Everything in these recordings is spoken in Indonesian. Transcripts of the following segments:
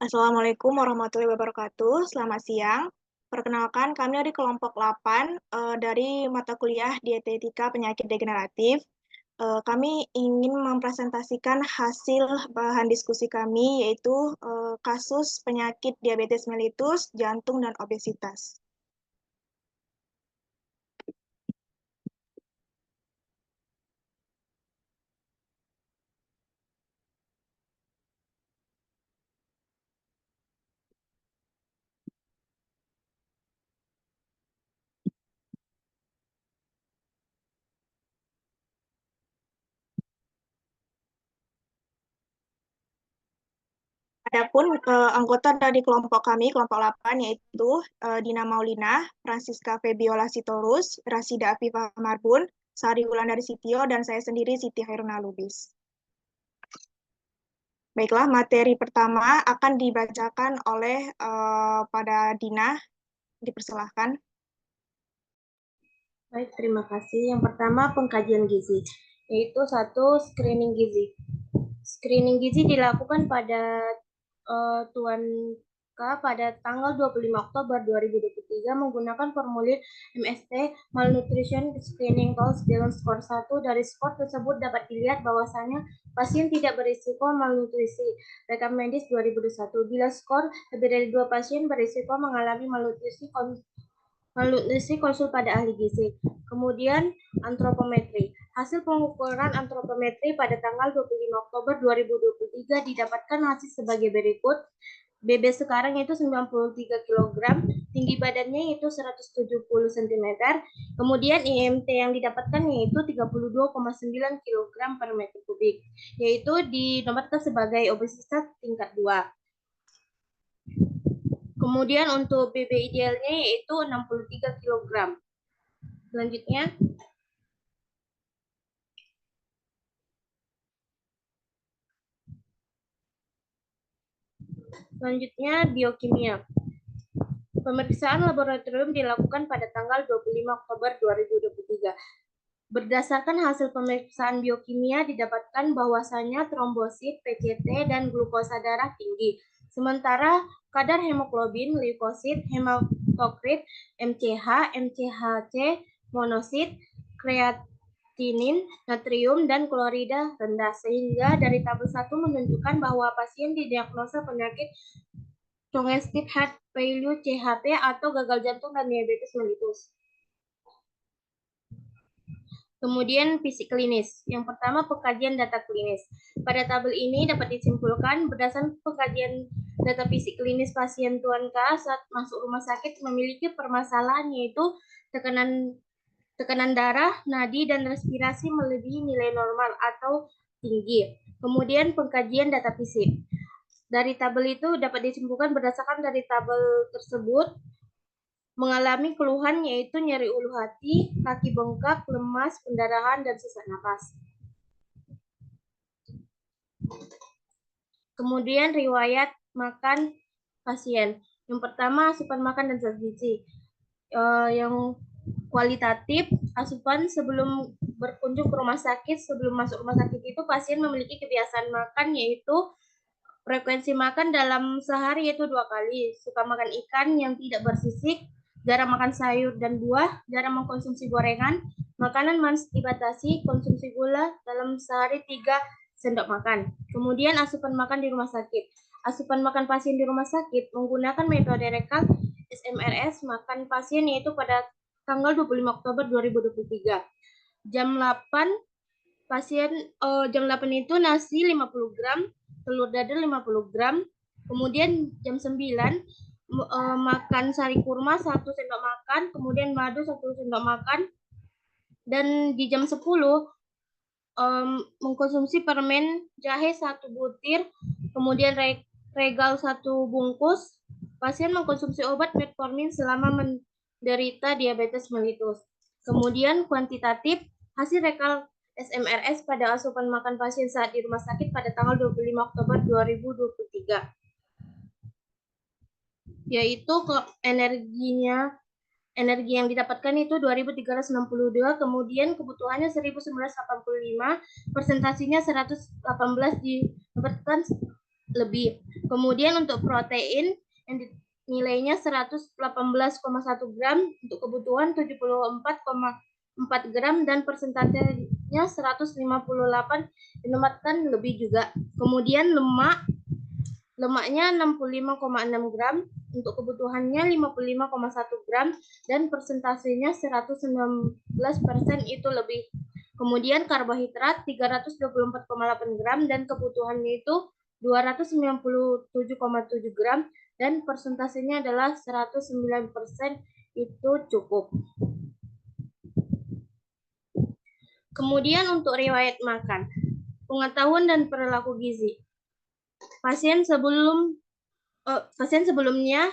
Assalamualaikum warahmatullahi wabarakatuh. Selamat siang. Perkenalkan, kami dari kelompok 8 dari mata kuliah Dietetika Penyakit Degeneratif. Kami ingin mempresentasikan hasil bahan diskusi kami, yaitu kasus penyakit diabetes mellitus, jantung, dan obesitas. Adapun anggota dari kelompok kami, kelompok 8, yaitu Dina Maulina, Francisca Febiola Sitorus, Rasida Afifah Marbun, Sari Wulandari Sitio, dan saya sendiri Siti Hairuna Lubis. Baiklah, materi pertama akan dibacakan oleh pada Dina. Dipersilahkan. Baik, terima kasih. Yang pertama, pengkajian gizi, yaitu satu, screening gizi. Screening gizi dilakukan pada Tuan K pada tanggal 25 Oktober 2023 menggunakan formulir MST Malnutrition Screening Tools dengan skor 1. Dari skor tersebut dapat dilihat bahwasanya pasien tidak berisiko malnutrisi. Rekam medis 2021. Bila skor lebih dari 2 pasien berisiko mengalami malnutrisi konsul pada ahli gizi. Kemudian antropometri. Hasil pengukuran antropometri pada tanggal 25 Oktober 2023 didapatkan hasil sebagai berikut. BB sekarang itu 93 kg, tinggi badannya itu 170 cm. Kemudian IMT yang didapatkan yaitu 32,9 kg per meter kubik, yaitu didapatkan sebagai obesitas tingkat 2. Kemudian untuk BB idealnya yaitu 63 kg. Selanjutnya biokimia. Pemeriksaan laboratorium dilakukan pada tanggal 25 Oktober 2023. Berdasarkan hasil pemeriksaan biokimia didapatkan bahwasanya trombosit, PCT, dan glukosa darah tinggi. Sementara kadar hemoglobin, leukosit, hematokrit, MCH, MCHC, monosit, kreatinin, natrium, dan klorida rendah. Sehingga dari tabel 1 menunjukkan bahwa pasien didiagnosa penyakit congestive heart failure CHF atau gagal jantung dan diabetes mellitus. Kemudian fisik klinis. Yang pertama, pengkajian data klinis. Pada tabel ini dapat disimpulkan berdasarkan pengkajian data fisik klinis pasien Tuan K saat masuk rumah sakit memiliki permasalahan yaitu tekanan darah, nadi, dan respirasi melebihi nilai normal atau tinggi. Kemudian pengkajian data fisik. Dari tabel itu dapat disimpulkan berdasarkan dari tabel tersebut mengalami keluhan yaitu nyeri ulu hati, kaki bengkak, lemas, pendarahan, dan sesak napas. Kemudian riwayat makan pasien. Yang pertama, asupan makan dan zat gizi. Yang kualitatif, asupan sebelum berkunjung ke rumah sakit, sebelum masuk rumah sakit itu pasien memiliki kebiasaan makan yaitu frekuensi makan dalam sehari yaitu 2 kali. Suka makan ikan yang tidak bersisik, jarang makan sayur dan buah, jarang mengkonsumsi gorengan, makanan manis dibatasi, konsumsi gula dalam sehari 3 sendok makan. Kemudian asupan makan di rumah sakit. Asupan makan pasien di rumah sakit menggunakan metode rekal SMRS makan pasien yaitu pada tanggal 25 Oktober 2023. Jam 8 jam 8 itu nasi 50 gram, telur dadar 50 gram, kemudian jam 9 makan sari kurma 1 sendok makan, kemudian madu 1 sendok makan, dan di jam 10 mengkonsumsi permen jahe 1 butir, kemudian regal 1 bungkus. Pasien mengkonsumsi obat metformin selama menderita diabetes mellitus. Kemudian kuantitatif, hasil rekal SMRS pada asupan makan pasien saat di rumah sakit pada tanggal 25 Oktober 2023. Yaitu energi yang didapatkan itu 2.362, kemudian kebutuhannya 1.985, persentasinya 118 didapatkan lebih. Kemudian untuk protein yang nilainya 118,1 gram untuk kebutuhan 74,4 gram dan persentasenya 158 dinamakan lebih juga. Kemudian lemaknya 65,6 gram untuk kebutuhannya 55,1 gram dan persentasenya 119% itu lebih. Kemudian karbohidrat 324,8 gram dan kebutuhannya itu 297,7 gram dan persentasenya adalah 109% itu cukup. Kemudian untuk riwayat makan, pengetahuan dan perilaku gizi. Pasien sebelumnya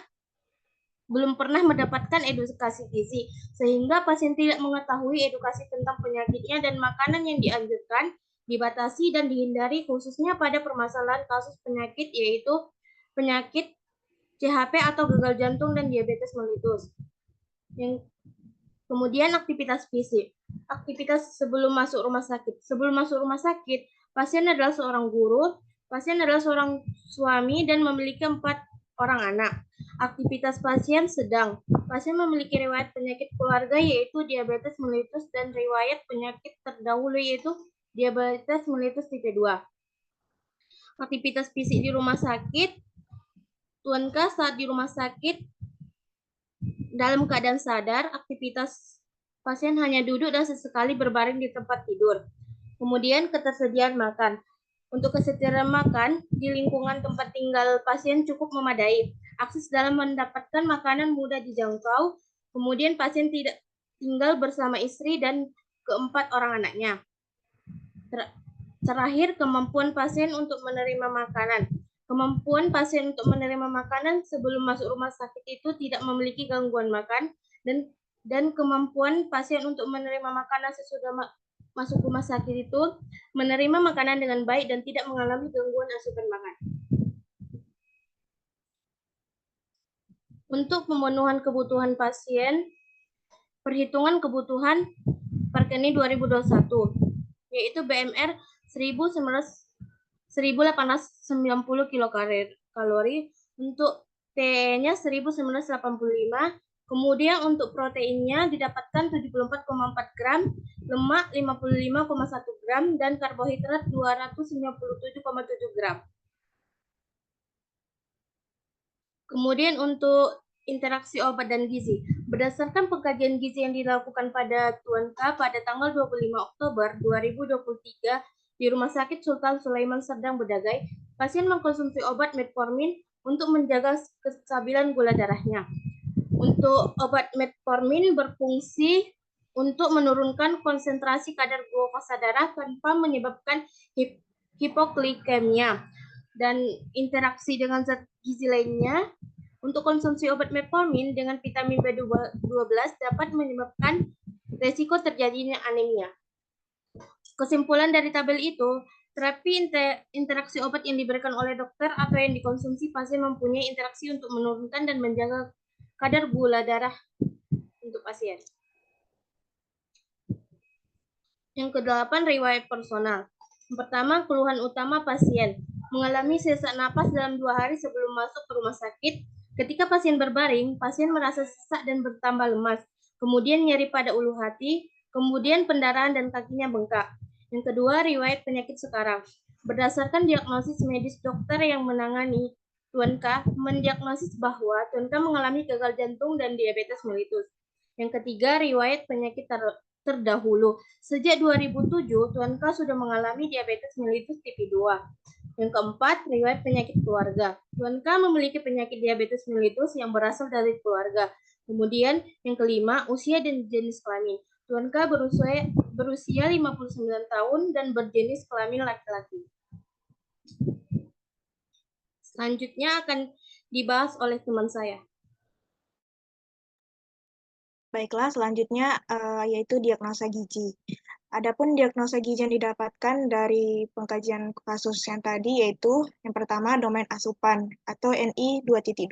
belum pernah mendapatkan edukasi gizi, sehingga pasien tidak mengetahui edukasi tentang penyakitnya dan makanan yang dianjurkan, dibatasi dan dihindari khususnya pada permasalahan kasus penyakit yaitu penyakit CHP atau gagal jantung dan diabetes mellitus. Kemudian aktivitas fisik. Aktivitas sebelum masuk rumah sakit. Sebelum masuk rumah sakit, pasien adalah seorang guru, pasien adalah seorang suami dan memiliki 4 orang anak. Aktivitas pasien sedang. Pasien memiliki riwayat penyakit keluarga yaitu diabetes mellitus dan riwayat penyakit terdahulu yaitu diabetes mellitus tipe 2. Aktivitas fisik di rumah sakit. Tuanka saat di rumah sakit dalam keadaan sadar, aktivitas pasien hanya duduk dan sesekali berbaring di tempat tidur. Kemudian ketersediaan makan. Untuk kesediaan makan di lingkungan tempat tinggal pasien cukup memadai. Akses dalam mendapatkan makanan mudah dijangkau. Kemudian pasien tidak tinggal bersama istri dan keempat orang anaknya. Terakhir, kemampuan pasien untuk menerima makanan. Kemampuan pasien untuk menerima makanan sebelum masuk rumah sakit itu tidak memiliki gangguan makan dan kemampuan pasien untuk menerima makanan sesudah masuk rumah sakit itu menerima makanan dengan baik dan tidak mengalami gangguan asupan makan. Untuk pemenuhan kebutuhan pasien, perhitungan kebutuhan Perkeni 2021, yaitu BMR 1890 kilokalori, untuk T-nya 1985. Kemudian untuk proteinnya didapatkan 74,4 gram, lemak 55,1 gram, dan karbohidrat 297,7 gram. Kemudian untuk interaksi obat dan gizi. Berdasarkan pengkajian gizi yang dilakukan pada Tuan K pada tanggal 25 Oktober 2023 di Rumah Sakit Sultan Sulaiman Serdang Bedagai, pasien mengkonsumsi obat metformin untuk menjaga kestabilan gula darahnya. Untuk obat metformin berfungsi untuk menurunkan konsentrasi kadar glukosa darah tanpa menyebabkan hipoglikemia dan interaksi dengan zat gizi lainnya. Untuk konsumsi obat metformin dengan vitamin B12 dapat menyebabkan resiko terjadinya anemia. Kesimpulan dari tabel itu, terapi interaksi obat yang diberikan oleh dokter atau yang dikonsumsi pasien mempunyai interaksi untuk menurunkan dan menjaga kadar gula darah untuk pasien. Yang ke-8, riwayat personal. Yang pertama, keluhan utama pasien. Mengalami sesak napas dalam 2 hari sebelum masuk ke rumah sakit. Ketika pasien berbaring, pasien merasa sesak dan bertambah lemas. Kemudian nyeri pada ulu hati, kemudian pendarahan dan kakinya bengkak. Yang kedua, riwayat penyakit sekarang. Berdasarkan diagnosis medis dokter yang menangani Tuan K, mendiagnosis bahwa Tuan K mengalami gagal jantung dan diabetes mellitus. Yang ketiga, riwayat penyakit terdahulu. Sejak 2007, Tuan K sudah mengalami diabetes mellitus tipe 2. Yang keempat, riwayat penyakit keluarga. Tuan K memiliki penyakit diabetes mellitus yang berasal dari keluarga. Kemudian yang kelima, usia dan jenis kelamin. Tuan K berusia 59 tahun dan berjenis kelamin laki-laki. Selanjutnya akan dibahas oleh teman saya. Baiklah, selanjutnya yaitu diagnosa gizi. Adapun diagnosa gizi yang didapatkan dari pengkajian kasus yang tadi yaitu yang pertama domain asupan atau NI 2.2.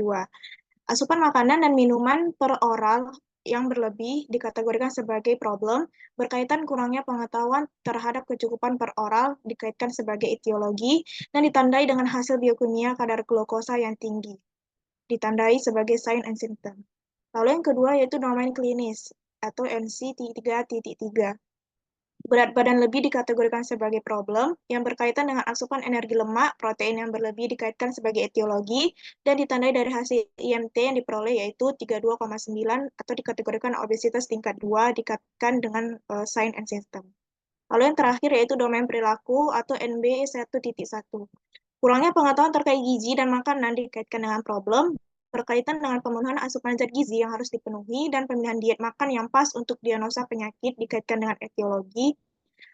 Asupan makanan dan minuman per oral yang berlebih dikategorikan sebagai problem, berkaitan kurangnya pengetahuan terhadap kecukupan peroral dikaitkan sebagai etiologi, dan ditandai dengan hasil biokimia kadar glukosa yang tinggi, ditandai sebagai sign and symptom. Lalu yang kedua yaitu domain klinis, atau NC3.3. Berat badan lebih dikategorikan sebagai problem yang berkaitan dengan asupan energi lemak, protein yang berlebih dikaitkan sebagai etiologi, dan ditandai dari hasil IMT yang diperoleh yaitu 32,9 atau dikategorikan obesitas tingkat 2 dikaitkan dengan sign and symptom. Lalu yang terakhir yaitu domain perilaku atau NB1.1. Kurangnya pengetahuan terkait gizi dan makanan dikaitkan dengan problem berkaitan dengan pemenuhan asupan zat gizi yang harus dipenuhi dan pemilihan diet makan yang pas untuk diagnosa penyakit dikaitkan dengan etiologi,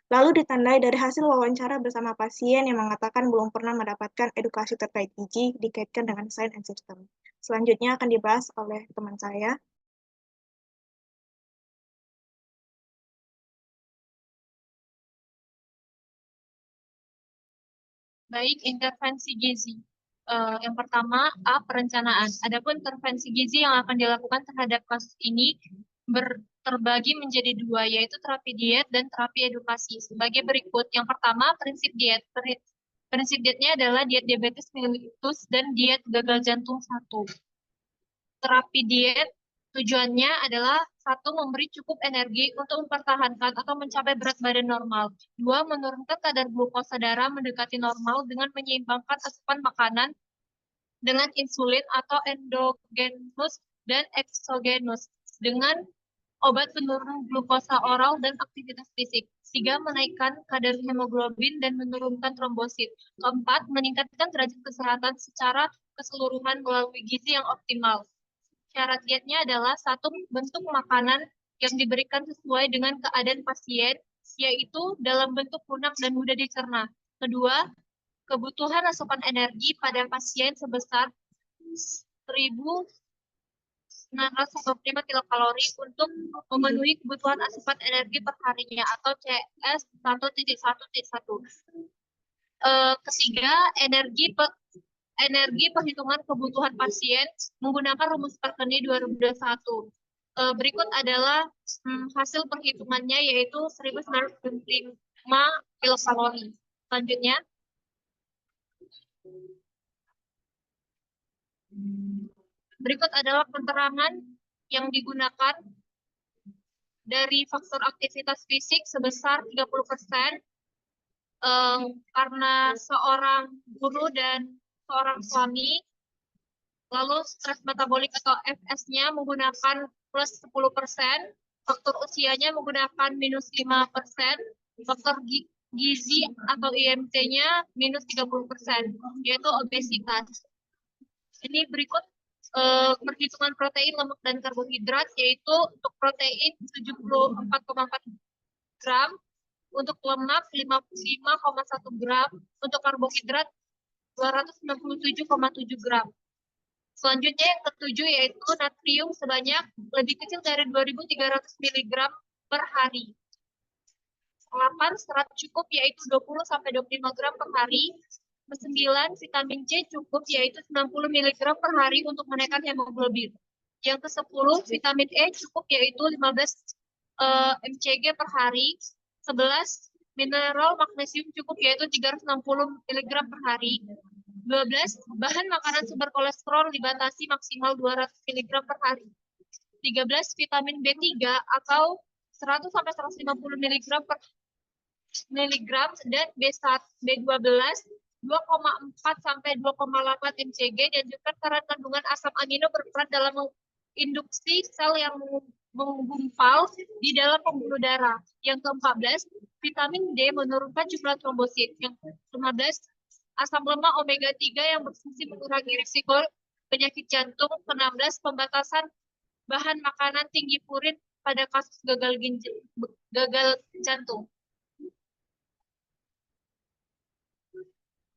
lalu ditandai dari hasil wawancara bersama pasien yang mengatakan belum pernah mendapatkan edukasi terkait gizi dikaitkan dengan sign and symptom. Selanjutnya akan dibahas oleh teman saya. Baik, intervensi gizi. Yang pertama, A, perencanaan. Adapun intervensi gizi yang akan dilakukan terhadap kasus ini terbagi menjadi dua, yaitu terapi diet dan terapi edukasi. Sebagai berikut, yang pertama, prinsip diet. Prinsip dietnya adalah diet diabetes mellitus dan diet gagal jantung 1. Terapi diet tujuannya adalah satu, memberi cukup energi untuk mempertahankan atau mencapai berat badan normal. Dua, menurunkan kadar glukosa darah mendekati normal dengan menyeimbangkan asupan makanan dengan insulin atau endogenus dan eksogenus dengan obat penurun glukosa oral dan aktivitas fisik. Tiga, menaikkan kadar hemoglobin dan menurunkan trombosit. Keempat, meningkatkan derajat kesehatan secara keseluruhan melalui gizi yang optimal. Syarat dietnya adalah satu, bentuk makanan yang diberikan sesuai dengan keadaan pasien, yaitu dalam bentuk lunak dan mudah dicerna. Kedua, kebutuhan asupan energi pada pasien sebesar 1.925 kilokalori untuk memenuhi kebutuhan asupan energi per harinya atau CS 1.1.1. Ketiga, energi perhitungan kebutuhan pasien menggunakan rumus Perkeni 2021. Berikut adalah hasil perhitungannya yaitu 1.925 kilokalori. Selanjutnya, berikut adalah keterangan yang digunakan dari faktor aktivitas fisik sebesar 30%, karena seorang guru dan seorang suami. Lalu stres metabolik atau FS-nya menggunakan plus 10%, faktor usianya menggunakan minus 5%, faktor gizi atau IMT-nya minus 30%, yaitu obesitas. Ini berikut perhitungan protein, lemak, dan karbohidrat, yaitu untuk protein 74,4 gram, untuk lemak 55,1 gram, untuk karbohidrat 267,7 gram. Selanjutnya yang ketujuh yaitu natrium sebanyak lebih kecil dari 2.300 mg per hari. 8, serat cukup yaitu 20-25 gram per hari. 9, vitamin C cukup yaitu 90 mg per hari untuk menaikkan hemoglobin. Yang ke-10, vitamin E cukup yaitu 15 mcg per hari. 11, mineral magnesium cukup yaitu 360 mg per hari. 12, bahan makanan sumber kolesterol dibatasi maksimal 200 mg per hari. 13, vitamin B3 atau 100-150 mg per miligram dan B12 2,4-2,8 mcg, dan juga peran kandungan asam amino berperan dalam induksi sel yang menggumpal di dalam pembuluh darah. Yang ke-14, vitamin D menurunkan jumlah trombosit. Yang ke-15, asam lemak omega 3 yang berfungsi mengurangi risiko penyakit jantung. Ke-16, pembatasan bahan makanan tinggi purin pada kasus gagal jantung.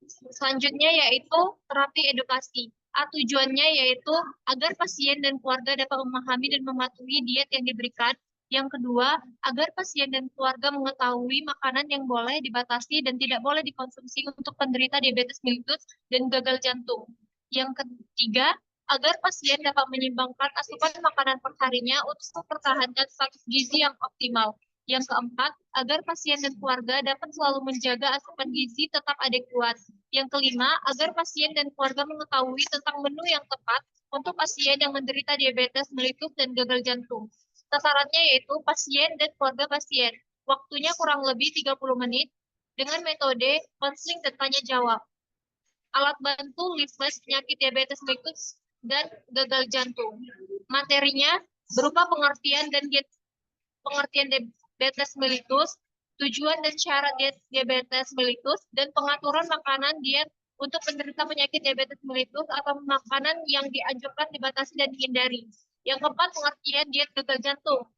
Selanjutnya yaitu terapi edukasi. Tujuannya yaitu agar pasien dan keluarga dapat memahami dan mematuhi diet yang diberikan. Yang kedua, agar pasien dan keluarga mengetahui makanan yang boleh dibatasi dan tidak boleh dikonsumsi untuk penderita diabetes mellitus dan gagal jantung. Yang ketiga, agar pasien dapat menyeimbangkan asupan makanan perharinya untuk mempertahankan status gizi yang optimal. Yang keempat, agar pasien dan keluarga dapat selalu menjaga asupan gizi tetap adekuat. Yang kelima, agar pasien dan keluarga mengetahui tentang menu yang tepat untuk pasien yang menderita diabetes mellitus dan gagal jantung. Sasarannya yaitu pasien dan keluarga pasien. Waktunya kurang lebih 30 menit dengan metode konseling dan tanya jawab. Alat bantu leaflet penyakit diabetes mellitus dan gagal jantung. Materinya berupa pengertian diabetes mellitus, tujuan dan syarat diabetes mellitus, dan pengaturan makanan diet untuk penderita penyakit diabetes mellitus atau makanan yang dianjurkan dibatasi dan dihindari. Yang keempat, pengertian diet gagal jantung.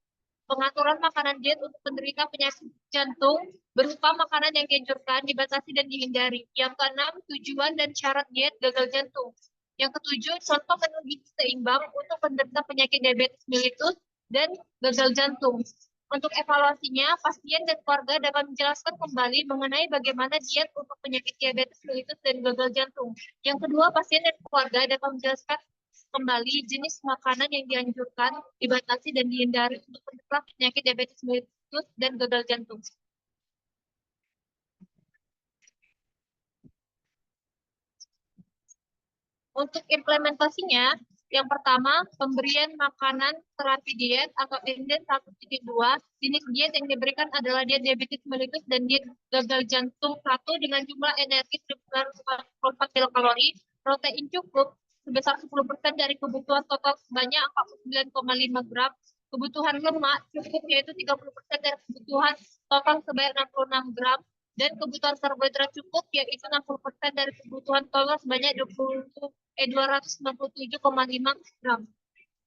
Pengaturan makanan diet untuk penderita penyakit jantung berupa makanan yang dianjurkan, dibatasi, dan dihindari. Yang keenam, tujuan dan syarat diet gagal jantung. Yang ketujuh, contoh menu gizi seimbang untuk penderita penyakit diabetes mellitus dan gagal jantung. Untuk evaluasinya, pasien dan keluarga dapat menjelaskan kembali mengenai bagaimana diet untuk penyakit diabetes mellitus dan gagal jantung. Yang kedua, pasien dan keluarga dapat menjelaskan kembali jenis makanan yang dianjurkan, dibatasi, dan dihindari untuk penderita penyakit diabetes mellitus dan gagal jantung. Untuk implementasinya, yang pertama, pemberian makanan terapi diet atau NDN 1.2. Jenis diet yang diberikan adalah diet diabetes mellitus dan diet gagal jantung 1 dengan jumlah energi 1.44 kilokalori, protein cukup sebesar 10% dari kebutuhan total sebanyak 49,5 gram, kebutuhan lemak cukup yaitu 30% dari kebutuhan total sebanyak 66 gram, dan kebutuhan karbohidrat cukup yaitu 60% dari kebutuhan total sebanyak 297,5 gram.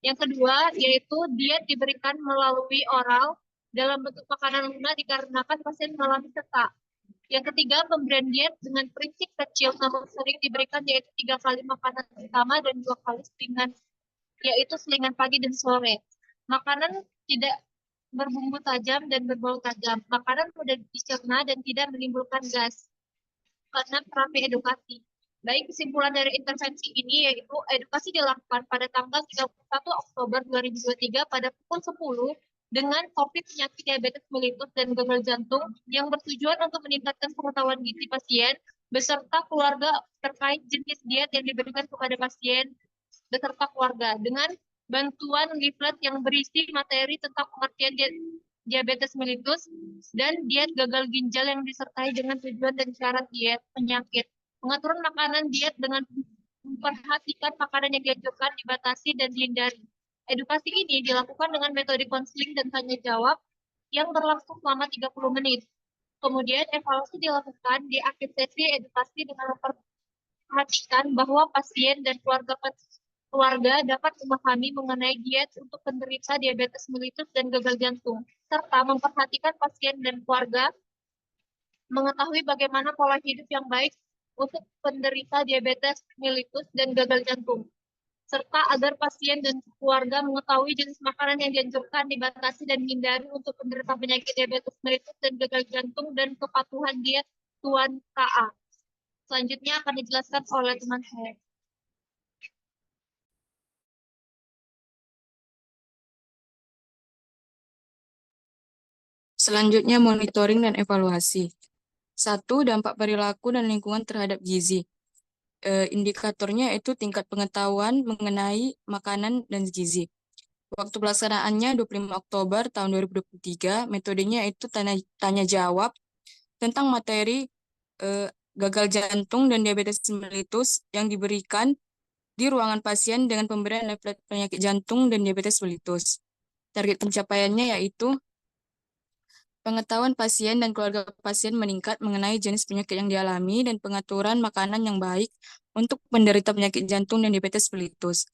Yang kedua yaitu diet diberikan melalui oral dalam bentuk makanan lunak dikarenakan pasien mengalami sesak. Yang ketiga, pemberian diet dengan prinsip kecil namun sering diberikan yaitu 3 kali makanan utama dan 2 kali selingan, yaitu selingan pagi dan sore. Makanan tidak berbumbu tajam dan berbau tajam. Makanan mudah dicerna dan tidak menimbulkan gas. Karena terapi edukasi. Baik, kesimpulan dari intervensi ini yaitu edukasi dilakukan pada tanggal 31 Oktober 2023 pada pukul 10 dengan topik penyakit diabetes mellitus dan gagal jantung yang bertujuan untuk meningkatkan pengetahuan gizi pasien beserta keluarga terkait jenis diet yang diberikan kepada pasien beserta keluarga dengan bantuan leaflet yang berisi materi tentang pengertian diabetes mellitus dan diet gagal ginjal yang disertai dengan tujuan dan syarat diet penyakit. Pengaturan makanan diet dengan memperhatikan makanan yang dianjurkan, dibatasi, dan dihindari. Edukasi ini dilakukan dengan metode konseling dan tanya jawab yang berlangsung selama 30 menit. Kemudian evaluasi dilakukan di akhir sesi edukasi dengan memperhatikan bahwa pasien dan keluarga dapat memahami mengenai diet untuk penderita diabetes mellitus dan gagal jantung, serta memperhatikan pasien dan keluarga mengetahui bagaimana pola hidup yang baik untuk penderita diabetes mellitus dan gagal jantung, serta agar pasien dan keluarga mengetahui jenis makanan yang dianjurkan, dibatasi, dan dihindari untuk penderita penyakit diabetes mellitus dan gagal jantung dan kepatuhan diet Tuan KA. Selanjutnya akan dijelaskan oleh teman saya. Selanjutnya, monitoring dan evaluasi. 1. Dampak perilaku dan lingkungan terhadap gizi. Indikatornya itu tingkat pengetahuan mengenai makanan dan gizi. Waktu pelaksanaannya 25 Oktober tahun 2023, metodenya itu tanya jawab tentang materi gagal jantung dan diabetes mellitus yang diberikan di ruangan pasien dengan pemberian leaflet penyakit jantung dan diabetes mellitus. Target pencapaiannya yaitu pengetahuan pasien dan keluarga pasien meningkat mengenai jenis penyakit yang dialami dan pengaturan makanan yang baik untuk penderita penyakit jantung dan diabetes mellitus.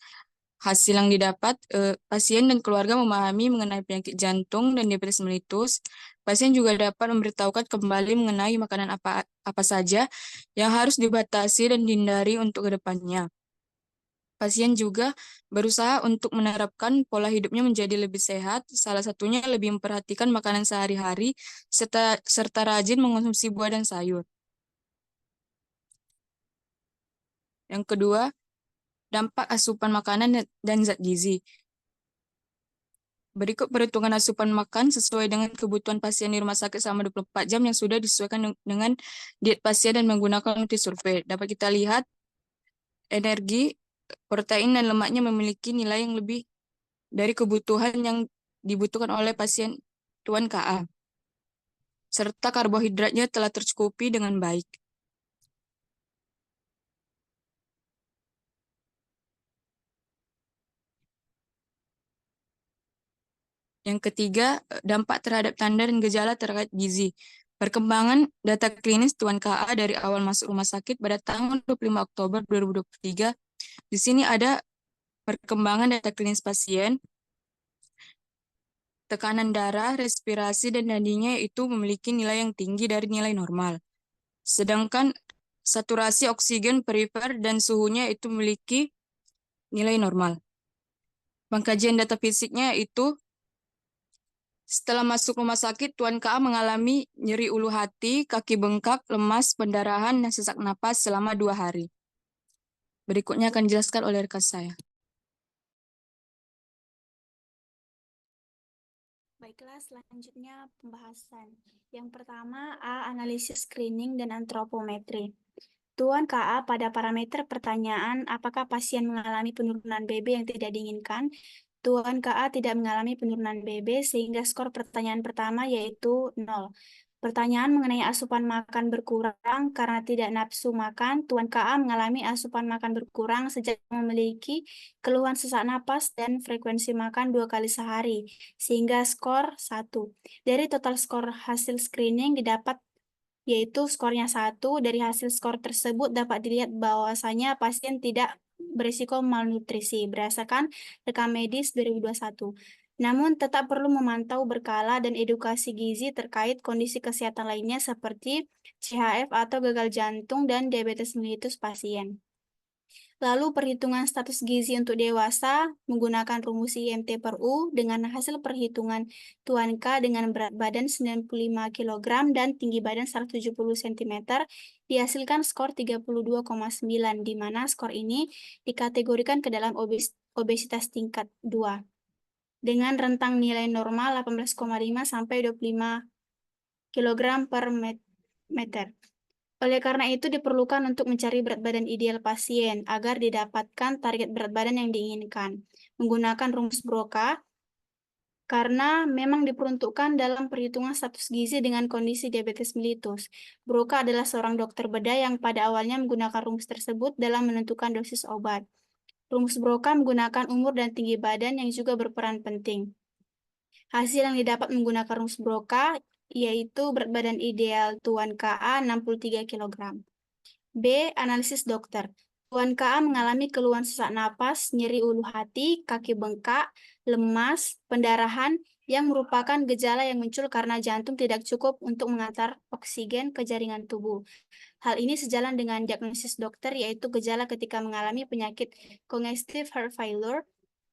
Hasil yang didapat, pasien dan keluarga memahami mengenai penyakit jantung dan diabetes mellitus. Pasien juga dapat memberitahukan kembali mengenai makanan apa saja yang harus dibatasi dan dihindari untuk kedepannya. Pasien juga berusaha untuk menerapkan pola hidupnya menjadi lebih sehat, salah satunya lebih memperhatikan makanan sehari-hari, serta rajin mengonsumsi buah dan sayur. Yang kedua, dampak asupan makanan dan zat gizi. Berikut perhitungan asupan makan sesuai dengan kebutuhan pasien di rumah sakit selama 24 jam yang sudah disesuaikan dengan diet pasien dan menggunakan NutriSurvey. Dapat kita lihat energi, protein, dan lemaknya memiliki nilai yang lebih dari kebutuhan yang dibutuhkan oleh pasien Tuan KA. Serta karbohidratnya telah tercukupi dengan baik. Yang ketiga, dampak terhadap tanda dan gejala terkait gizi. Perkembangan data klinis Tuan KA dari awal masuk rumah sakit pada tanggal 25 Oktober 2023. Di sini ada perkembangan data klinis pasien, tekanan darah, respirasi, dan nadinya itu memiliki nilai yang tinggi dari nilai normal. Sedangkan saturasi oksigen perifer dan suhunya itu memiliki nilai normal. Pengkajian data fisiknya itu setelah masuk rumah sakit, Tuan KA mengalami nyeri ulu hati, kaki bengkak, lemas, pendarahan, dan sesak napas selama 2 hari. Berikutnya akan dijelaskan oleh rekan saya. Baiklah, selanjutnya pembahasan. Yang pertama, A. Analisis screening dan antropometri. Tuan KA pada parameter pertanyaan apakah pasien mengalami penurunan BB yang tidak diinginkan. Tuan KA tidak mengalami penurunan BB sehingga skor pertanyaan pertama yaitu 0. Pertanyaan mengenai asupan makan berkurang karena tidak nafsu makan. Tuan KA mengalami asupan makan berkurang sejak memiliki keluhan sesak napas dan frekuensi makan 2 kali sehari, sehingga skor 1. Dari total skor hasil screening didapat yaitu skornya 1. Dari hasil skor tersebut dapat dilihat bahwasanya pasien tidak berisiko malnutrisi berdasarkan rekam medis 2021. Namun tetap perlu memantau berkala dan edukasi gizi terkait kondisi kesehatan lainnya seperti CHF atau gagal jantung dan diabetes mellitus pasien. Lalu perhitungan status gizi untuk dewasa menggunakan rumus IMT per U dengan hasil perhitungan Tuan K dengan berat badan 95 kg dan tinggi badan 170 cm dihasilkan skor 32,9 di mana skor ini dikategorikan ke dalam obesitas tingkat 2 dengan rentang nilai normal 18,5 sampai 25 kg per meter. Oleh karena itu diperlukan untuk mencari berat badan ideal pasien agar didapatkan target berat badan yang diinginkan. Menggunakan rumus Broca, karena memang diperuntukkan dalam perhitungan status gizi dengan kondisi diabetes mellitus. Broca adalah seorang dokter bedah yang pada awalnya menggunakan rumus tersebut dalam menentukan dosis obat. Rumus Broca menggunakan umur dan tinggi badan yang juga berperan penting. Hasil yang didapat menggunakan rumus Broca yaitu berat badan ideal Tuan KA 63 kg. B. Analisis dokter. Tuan KA mengalami keluhan sesak napas, nyeri ulu hati, kaki bengkak, lemas, pendarahan yang merupakan gejala yang muncul karena jantung tidak cukup untuk mengantar oksigen ke jaringan tubuh. Hal ini sejalan dengan diagnosis dokter yaitu gejala ketika mengalami penyakit congestive heart failure.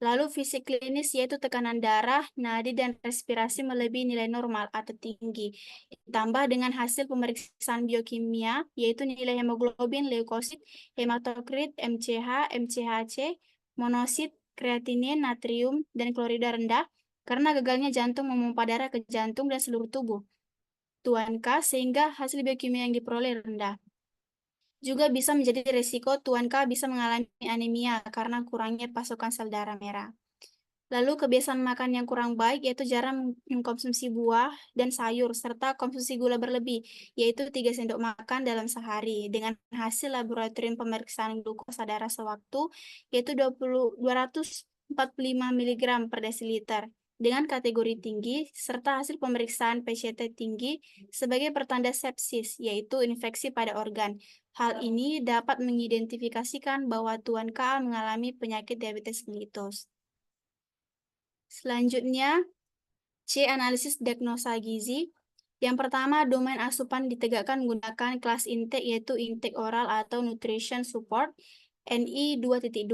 Lalu fisik klinis yaitu tekanan darah, nadi, dan respirasi melebihi nilai normal atau tinggi. Ditambah dengan hasil pemeriksaan biokimia yaitu nilai hemoglobin, leukosit, hematokrit, MCH, MCHC, monosit, kreatinin, natrium, dan klorida rendah karena gagalnya jantung memompa darah ke jantung dan seluruh tubuh Tuan K sehingga hasil biokimia yang diperoleh rendah. Juga bisa menjadi risiko Tuan K bisa mengalami anemia karena kurangnya pasokan sel darah merah. Lalu kebiasaan makan yang kurang baik yaitu jarang mengkonsumsi buah dan sayur serta konsumsi gula berlebih yaitu 3 sendok makan dalam sehari dengan hasil laboratorium pemeriksaan glukosa darah sewaktu yaitu 245 mg per desiliter dengan kategori tinggi serta hasil pemeriksaan PCT tinggi sebagai pertanda sepsis yaitu infeksi pada organ. Hal ini dapat mengidentifikasikan bahwa Tuan K mengalami penyakit diabetes mellitus. Selanjutnya, C. Analisis diagnosa gizi. Yang pertama, domain asupan ditegakkan menggunakan kelas intake yaitu intake oral atau nutrition support NI 2.2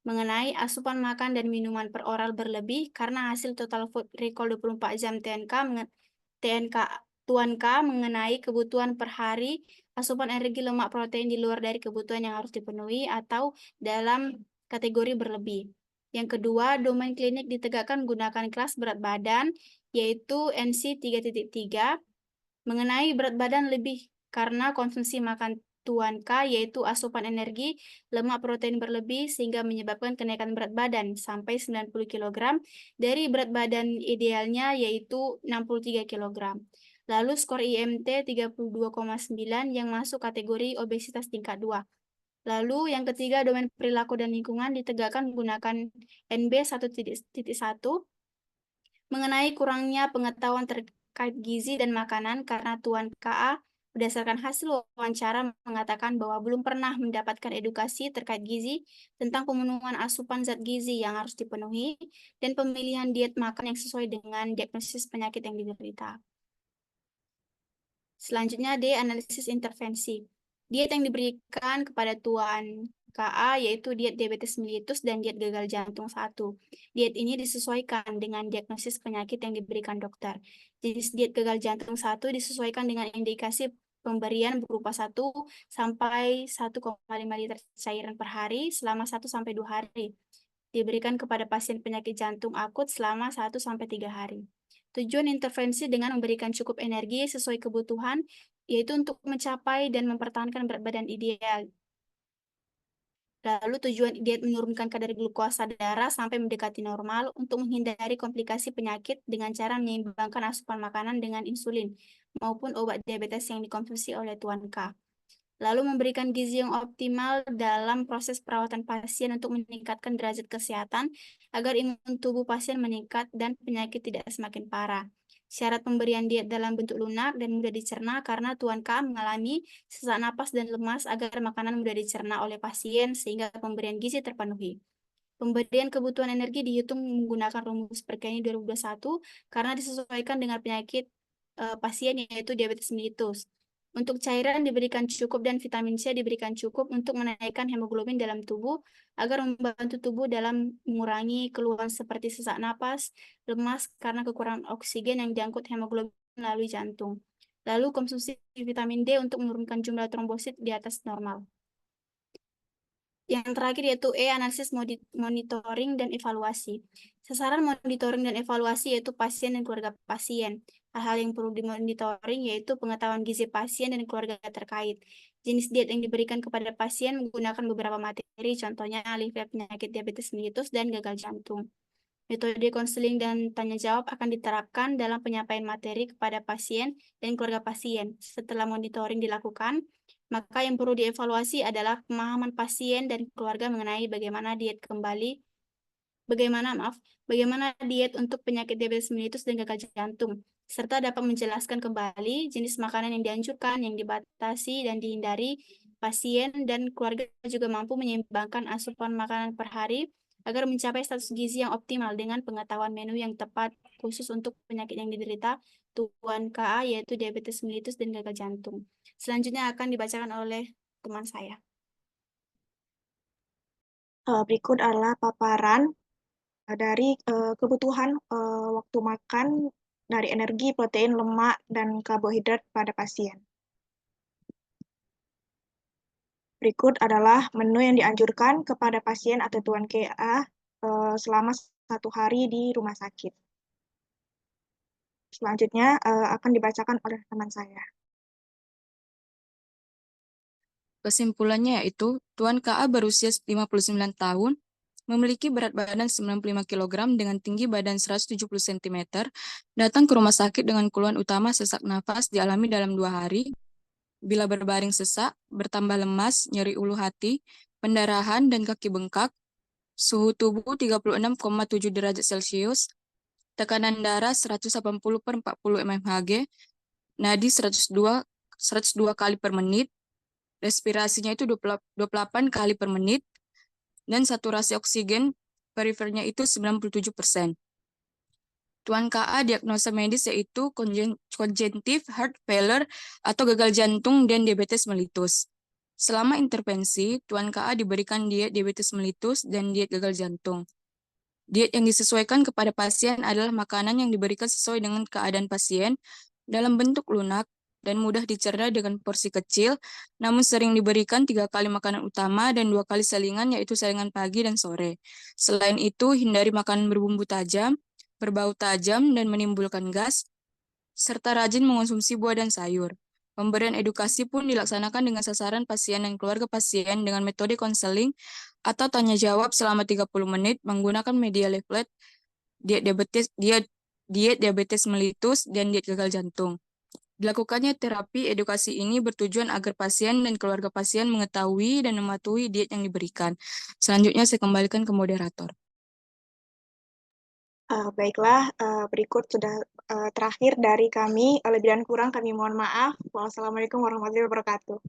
mengenai asupan makan dan minuman per oral berlebih karena hasil total food recall 24 jam TNK Tuan K mengenai kebutuhan per hari asupan energi lemak protein di luar dari kebutuhan yang harus dipenuhi atau dalam kategori berlebih. Yang kedua, domain klinik ditegakkan menggunakan kelas berat badan, yaitu NC 3.3, mengenai berat badan lebih karena konsumsi makan Tuan K, yaitu asupan energi, lemak protein berlebih, sehingga menyebabkan kenaikan berat badan sampai 90 kg dari berat badan idealnya, yaitu 63 kg. Lalu skor IMT 32,9 yang masuk kategori obesitas tingkat 2. Lalu yang ketiga, domain perilaku dan lingkungan ditegakkan menggunakan NB 1.1 mengenai kurangnya pengetahuan terkait gizi dan makanan karena Tuan KA berdasarkan hasil wawancara mengatakan bahwa belum pernah mendapatkan edukasi terkait gizi tentang pemenuhan asupan zat gizi yang harus dipenuhi dan pemilihan diet makan yang sesuai dengan diagnosis penyakit yang diderita. Selanjutnya D, analisis intervensi. Diet yang diberikan kepada Tuan KA yaitu diet diabetes mellitus dan diet gagal jantung 1. Diet ini disesuaikan dengan diagnosis penyakit yang diberikan dokter. Jenis diet gagal jantung 1 disesuaikan dengan indikasi pemberian berupa 1 sampai 1,5 liter cairan per hari selama 1 sampai 2 hari. Diberikan kepada pasien penyakit jantung akut selama 1 sampai 3 hari. Tujuan intervensi dengan memberikan cukup energi sesuai kebutuhan, yaitu untuk mencapai dan mempertahankan berat badan ideal. Lalu tujuan diet menurunkan kadar glukosa darah sampai mendekati normal untuk menghindari komplikasi penyakit dengan cara menyeimbangkan asupan makanan dengan insulin maupun obat diabetes yang dikonsumsi oleh Tuan K. Lalu memberikan gizi yang optimal dalam proses perawatan pasien untuk meningkatkan derajat kesehatan agar imun tubuh pasien meningkat dan penyakit tidak semakin parah. Syarat pemberian diet dalam bentuk lunak dan mudah dicerna karena Tuan K mengalami sesak napas dan lemas agar makanan mudah dicerna oleh pasien sehingga pemberian gizi terpenuhi. Pemberian kebutuhan energi dihitung menggunakan rumus Perkini 2021 karena disesuaikan dengan penyakit pasien yaitu diabetes mellitus. Untuk cairan diberikan cukup dan vitamin C diberikan cukup untuk menaikkan hemoglobin dalam tubuh agar membantu tubuh dalam mengurangi keluhan seperti sesak napas, lemas karena kekurangan oksigen yang diangkut hemoglobin melalui jantung. Lalu konsumsi vitamin D untuk menurunkan jumlah trombosit di atas normal. Yang terakhir yaitu E, analisis monitoring dan evaluasi. Sasaran monitoring dan evaluasi yaitu pasien dan keluarga pasien. Hal-hal yang perlu dimonitoring yaitu pengetahuan gizi pasien dan keluarga terkait. Jenis diet yang diberikan kepada pasien menggunakan beberapa materi, contohnya leaflet penyakit diabetes mellitus dan gagal jantung. Metode konseling dan tanya jawab akan diterapkan dalam penyampaian materi kepada pasien dan keluarga pasien. Setelah monitoring dilakukan, maka yang perlu dievaluasi adalah pemahaman pasien dan keluarga mengenai bagaimana diet untuk penyakit diabetes mellitus dan gagal jantung, serta dapat menjelaskan kembali jenis makanan yang dianjurkan, yang dibatasi dan dihindari. Pasien dan keluarga juga mampu menyeimbangkan asupan makanan per hari agar mencapai status gizi yang optimal dengan pengetahuan menu yang tepat khusus untuk penyakit yang diderita Tuan KA yaitu diabetes mellitus dan gagal jantung. Selanjutnya akan dibacakan oleh teman saya. Berikut adalah paparan dari kebutuhan waktu makan dari energi, protein, lemak, dan karbohidrat pada pasien. Berikut adalah menu yang dianjurkan kepada pasien atau Tuan KA selama 1 hari di rumah sakit. Selanjutnya akan dibacakan oleh teman saya. Kesimpulannya yaitu, Tuan KA berusia 59 tahun, memiliki berat badan 95 kg dengan tinggi badan 170 cm, datang ke rumah sakit dengan keluhan utama sesak nafas dialami dalam 2 hari, bila berbaring sesak, bertambah lemas, nyeri ulu hati, pendarahan, dan kaki bengkak, suhu tubuh 36,7 derajat Celcius, tekanan darah 180/40 mmHg, nadi 102 kali per menit, respirasinya itu 28 kali per menit, dan saturasi oksigen perifernya itu 97%. Tuan KA diagnosa medis yaitu congestive heart failure atau gagal jantung dan diabetes mellitus. Selama intervensi, Tuan KA diberikan diet diabetes mellitus dan diet gagal jantung. Diet yang disesuaikan kepada pasien adalah makanan yang diberikan sesuai dengan keadaan pasien dalam bentuk lunak dan mudah dicerna dengan porsi kecil, namun sering diberikan 3 kali makanan utama dan 2 kali selingan, yaitu selingan pagi dan sore. Selain itu, hindari makanan berbumbu tajam, berbau tajam, dan menimbulkan gas, serta rajin mengonsumsi buah dan sayur. Pemberian edukasi pun dilaksanakan dengan sasaran pasien dan keluarga pasien dengan metode konseling atau tanya jawab selama 30 menit menggunakan media leaflet, diet diabetes mellitus, dan diet gagal jantung. Dilakukannya terapi edukasi ini bertujuan agar pasien dan keluarga pasien mengetahui dan mematuhi diet yang diberikan. Selanjutnya saya kembalikan ke moderator. Baiklah, berikut sudah terakhir dari kami. Lebih dan kurang kami mohon maaf. Wassalamualaikum warahmatullahi wabarakatuh.